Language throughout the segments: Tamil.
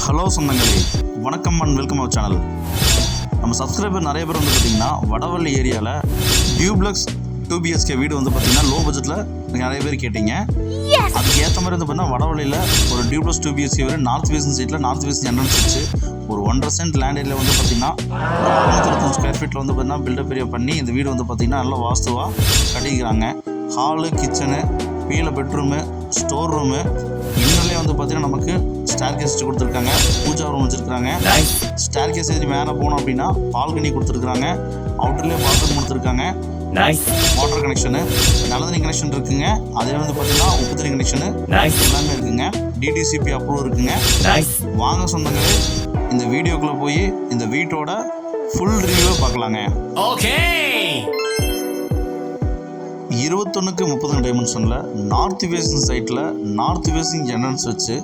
ஹலோ சொந்தங்களே, வணக்கம் அண்ட் வெல்கம் அவர் சேனல். நம்ம சப்ஸ்கிரைபர் நிறைய பேர் வந்து பார்த்திங்கன்னா வடவள்ளி ஏரியாவில் டியூப்ளக்ஸ் 2BHK வீடு வந்து பார்த்திங்கன்னா லோ பட்ஜெட்டில் நிறைய பேர் கேட்டிங்க. அதுக்கு ஏற்ற மாதிரி வந்து பார்த்திங்கன்னா வடவள்ளியில் ஒரு டியூப்ளக்ஸ் 2BHK வீடு நார்த் ஃபேசிங் சைட்டில் நார்த் ஃபேசிங் என்ட்ரன்ஸ் வச்சு ஒரு 1.5 சென்ட் லேண்ட் ஏரியில் வந்து பார்த்திங்கன்னா 625 ஸ்கொயர் ஃபீட்டில் வந்து பார்த்திங்கன்னா பில்டப் ஏரியா பண்ணி இந்த வீடு வந்து பார்த்திங்கன்னா நல்லா வாஸ்துவாக கட்டிக்கிறாங்க. ஹாலு, கிச்சனு, கீழே பெட்ரூமு, ஸ்டோர் ரூமு, இன்னும் வந்து பார்த்தீங்கன்னா நமக்கு ஸ்டேர் கேஸ் கொடுத்துருக்காங்க, பூஜா ரூம் வச்சுருக்காங்க. ஸ்டேர் கேஸ் ஏறி மேலே போனோம் அப்படின்னா பால்கனி கொடுத்துருக்காங்க, அவுட்டர்லேயே பாத்ரூம் கொடுத்துருக்காங்க, வாட்டர் கனெக்ஷனு, நல்ல தண்ணி கனெக்ஷன் இருக்குங்க. அதே வந்து பார்த்தீங்கன்னா உப்பு தண்ணி கனெக்ஷனு எல்லாமே இருக்குங்க. DTCP அப்ரூவ் இருக்குங்க. வாங்க சொந்தங்களே, இந்த வீடியோக்குள்ளே போய் இந்த வீட்டோட ஃபுல் ரிவ்யூ பார்க்கலாங்க. ஓகே, 21x30 டைமென்ஷனில் நார்த் ஃபேசிங் சைட்டில் நார்த் ஃபேசிங் என்ட்ரன்ஸ் வச்சு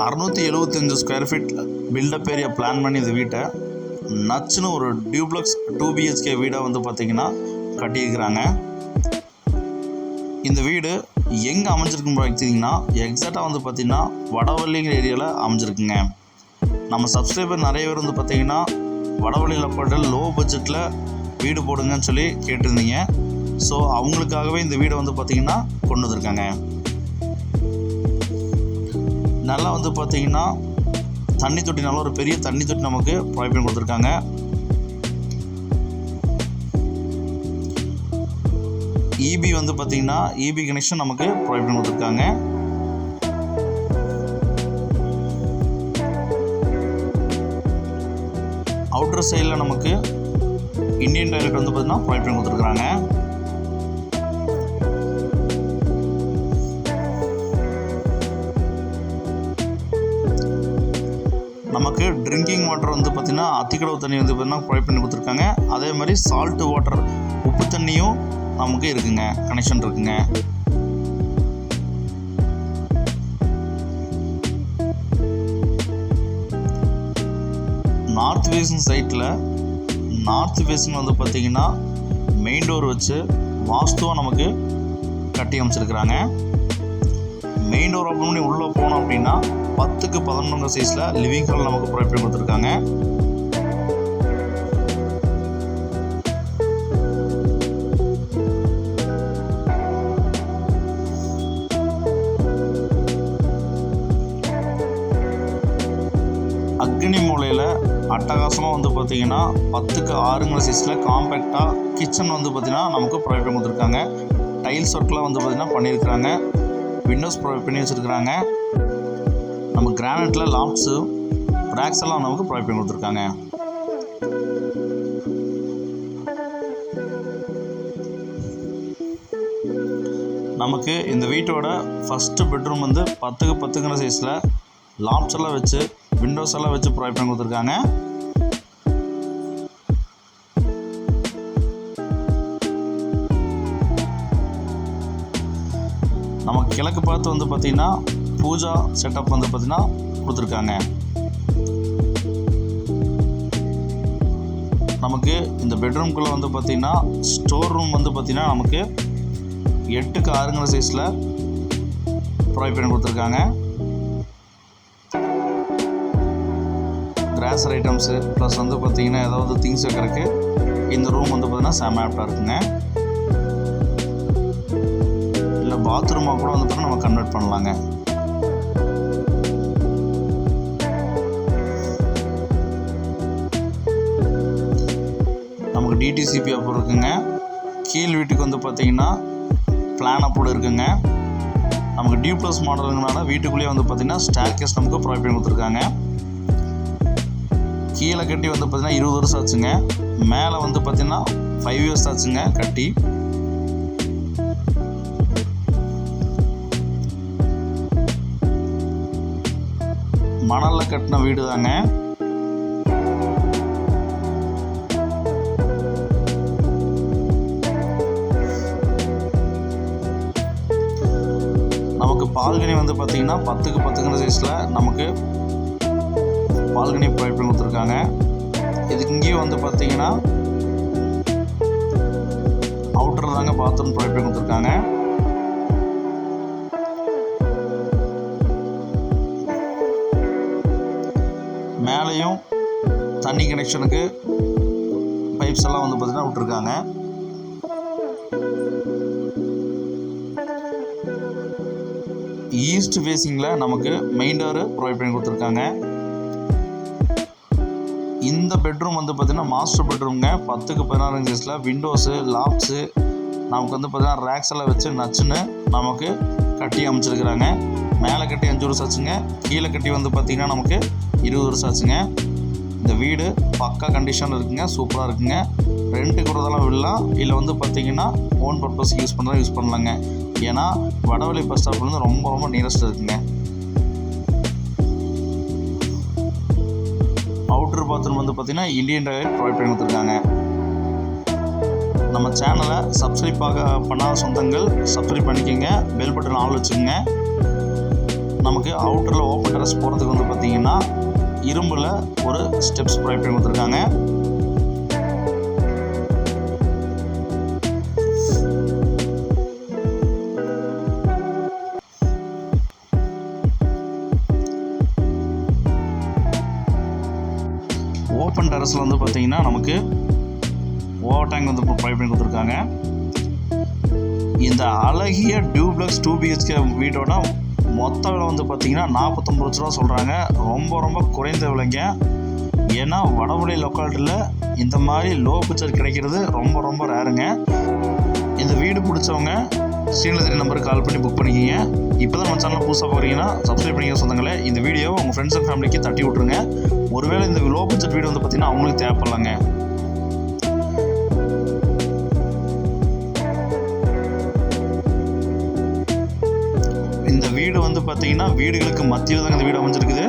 675 square feet built up area plan பண்ணி இந்த வீட்டை நச்சுன்னு ஒரு டியூப்ளக்ஸ் 2BHK வீடாக வந்து பார்த்திங்கன்னா கட்டியிருக்கிறாங்க. இந்த வீடு எங்கே அமைஞ்சிருக்குன்னு பார்த்தீங்கன்னா எக்ஸாக்டாக வந்து பார்த்திங்கன்னா வடவள்ளிங்கிற ஏரியாவில் அமைஞ்சிருக்குங்க. நம்ம சப்ஸ்கிரைபர் நிறைய பேர் வந்து பார்த்திங்கன்னா வடவள்ளியில் போட்டு லோ பட்ஜெட்டில் வீடு போடுங்கன்னு சொல்லி கேட்டிருந்தீங்க. ஸோ அவங்களுக்காகவே இந்த வீடை வந்து பார்த்திங்கன்னா கொண்டு வந்திருக்காங்க. நல்லா வந்து பார்த்திங்கன்னா தண்ணி தொட்டி, நல்ல ஒரு பெரிய தண்ணி தொட்டி நமக்கு ப்ரொவைட் பண்ணி கொடுத்துருக்காங்க. EB வந்து பார்த்திங்கன்னா EB கனெக்ஷன் நமக்கு ப்ரொவைட் பண்ணி கொடுத்துருக்காங்க. அவுட்டர் சைடில் நமக்கு இந்தியன் டாய்லெட் வந்து பார்த்திங்கன்னா ப்ரொவைட் பண்ணி கொடுத்துருக்குறாங்க. நமக்கு ட்ரிங்கிங் வாட்டர் வந்து பார்த்திங்கன்னா அத்திக்கடவு தண்ணி வந்து பார்த்திங்கன்னா ப்ரொவைட் பண்ணி கொடுத்துருக்காங்க. அதே மாதிரி சால்ட்டு வாட்டர், உப்பு தண்ணியும் நமக்கு இருக்குங்க, கனெக்ஷன் இருக்குங்க. நார்த் ஃபேசிங் சைட்டில் நார்த் ஃபேசிங் வந்து பார்த்திங்கன்னா மெயின் டோர் வச்சு வாஸ்துவாக நமக்கு கட்டி அமைச்சிருக்கிறாங்க. மெயின் டோர் ஓப்பன் பண்ணி உள்ளே போனோம் அப்படின்னா 10x11 சைஸில் லிவிங் ஹால் நமக்கு ப்ரொவைட் பண்ணி கொடுத்துருக்காங்க. அக்னி மூலையில் அட்டகாசமாக வந்து பார்த்திங்கன்னா 10x6 சைஸில் காம்பேக்டாக கிச்சன் வந்து பார்த்திங்கன்னா நமக்கு ப்ரொவைட் பண்ணி கொடுத்துருக்காங்க. டைல்ஸ் ஒர்க்லாம் வந்து பார்த்திங்கன்னா பண்ணியிருக்கிறாங்க. விண்டோஸ் ப்ரொவைட் பண்ணி வச்சுருக்குறாங்க. நம்ம கிரானைட்டில் லாப்ஸு, ரேக்ஸ் எல்லாம் நமக்கு ப்ரொவைட் பண்ணி கொடுத்துருக்காங்க. நமக்கு இந்த வீட்டோட ஃபஸ்ட்டு பெட்ரூம் வந்து 10x10 சைஸில் லாப்ஸ் எல்லாம் வச்சு விண்டோஸ் எல்லாம் வச்சு ப்ரொவைட் பண்ணி கொடுத்துருக்காங்க. நமக்கு கிழக்கு பார்த்து வந்து பார்த்திங்கன்னா பூஜா செட்டப் வந்து பார்த்திங்கன்னா கொடுத்துருக்காங்க. நமக்கு இந்த பெட்ரூம்குள்ளே வந்து பார்த்திங்கன்னா ஸ்டோர் ரூம் வந்து பார்த்திங்கன்னா நமக்கு 8x6 சைஸில் ப்ரொவைட் பண்ணி கொடுத்துருக்காங்க. கிராசர் ஐட்டம்ஸு ப்ளஸ் வந்து பார்த்திங்கன்னா ஏதாவது திங்ஸ் வைக்கிறதுக்கு இந்த ரூம் வந்து பார்த்திங்கன்னா செம ஆப்டாக இருக்குங்க. இல்லை பாத்ரூமாக கூட வந்து பார்த்திங்கன்னா நம்ம கன்வெர்ட் பண்ணலாங்க. நமக்கு DTCP அப்ரூவ் இருக்குங்க. கீழ் வீட்டுக்கு வந்து பார்த்திங்கன்னா பிளான் அப்ரூவ் இருக்குங்க. நமக்கு டியூப்ளஸ் மாடலுங்கனால வீட்டுக்குள்ளேயே வந்து பார்த்திங்கன்னா ஸ்டேர் கேஸ் நமக்கு ப்ரொவைட் பண்ணி கொடுத்துருக்காங்க. கீழே கட்டி வந்து பார்த்திங்கன்னா 20 வருஷம் ஆச்சுங்க. மேலே வந்து பார்த்திங்கன்னா 5 இயர்ஸ் ஆச்சுங்க கட்டி. மணலில் கட்டின வீடு தாங்க. நமக்கு பால்கனி வந்து பார்த்திங்கன்னா 10x10 சைஸில் நமக்கு பால்கனி ப்ரொவைட் பண்ணி கொடுத்துருக்காங்க. இதுக்கு இங்கேயும் வந்து பார்த்திங்கன்னா அவுட்டர் தாங்க பாத்ரூம் ப்ரொவைட் பண்ணி கொடுத்துருக்காங்க. மேலேயும் தண்ணி கனெக்ஷனுக்கு பைப்ஸ் எல்லாம் வந்து பார்த்திங்கன்னா விட்டுருக்காங்க. ஈஸ்ட் ஃபேஸிங்கில் நமக்கு மெயின் டோரு ப்ரொவைட் பண்ணி கொடுத்துருக்காங்க. இந்த பெட்ரூம் வந்து பார்த்திங்கன்னா மாஸ்டர் பெட்ரூம்ங்க. 10க்கு 16 இன்ச்சஸில் விண்டோஸு லாப்ஸு நமக்கு வந்து பார்த்திங்கன்னா ரேக்ஸ் எல்லாம் வச்சு நச்சுன்னு நமக்கு கட்டி அமைச்சிருக்கிறாங்க. மேலே கட்டி 5 வருஷம் ஆச்சுங்க, கீழே கட்டி வந்து பார்த்திங்கன்னா நமக்கு 20 வருஷம் ஆச்சுங்க. இந்த வீடு பக்கா கண்டிஷனில் இருக்குங்க, சூப்பராக இருக்குங்க. ரெண்ட்டுக்கு வரதெல்லாம் விடலாம், இல்லை வந்து பார்த்திங்கன்னா ஓன் பர்பஸ்க்கு யூஸ் பண்ணலாங்க. ஏன்னா வடவள்ளி பஸ் ஸ்டாப்லேருந்து ரொம்ப ரொம்ப நியரஸ்ட் இருக்குங்க. அவுட்டர் பாத்ரூம் வந்து பார்த்திங்கன்னா இண்டியன் டாய்லெட் ப்ரொவைட் பண்ணி கொடுத்துருக்காங்க. நம்ம சேனலை சப்ஸ்கிரைப் பண்ணாத சொந்தங்கள் சப்ஸ்கிரைப் பண்ணிக்கோங்க, பெல் பட்டன் ஆல் வச்சுக்கோங்க. நமக்கு அவுட்டரில் ஓப்பன் டெரஸ் போகிறதுக்கு வந்து பார்த்திங்கன்னா இரும்பில் ஒரு ஸ்டெப்ஸ் ப்ரொவைட் பண்ணி கொடுத்துருக்காங்க. ஓப்பன் டெரஸில் வந்து பார்த்திங்கன்னா நமக்கு ஓவர் டேங்க் வந்து ப்ரொவைட் பண்ணி கொடுத்துருக்காங்க. இந்த அழகிய டியூப்ளக்ஸ் 2 BHK வீடோட மொத்த விலை வந்து பார்த்திங்கன்னா 49 லட்ச ரூபா சொல்கிறாங்க. ரொம்ப ரொம்ப குறைந்த விலைங்க. ஏன்னா வடவள்ளி லொக்காலிட்டியில் இந்த மாதிரி லோ பட்ஜெட் கிடைக்கிறது ரொம்ப ரொம்ப ரேருங்க. இந்த வீடு பிடிச்சவங்க ஸ்க்ரீனில் நம்பருக்கு கால் பண்ணி புக் பண்ணிக்கிங்க. இப்போ தான் நம்ம சேனலில் புதுசாக போகிறீங்கன்னா சப்ஸ்கிரைப் பண்ணிக்க சொந்தங்களே. இந்த வீடியோவை உங்கள் ஃப்ரெண்ட்ஸ் அண்ட் ஃபேமிலிக்கு தட்டி விட்ருங்க. ஒருவேளை இந்த லோ பட்ஜெட் வீடு வந்து பார்த்திங்கன்னா அவங்களுக்கு தேவைப்படலாங்க. இந்த வீடு வந்து பார்த்திங்கன்னா வீடுகளுக்கு மத்தியில் தான் இந்த வீடு அமைஞ்சிருக்குது.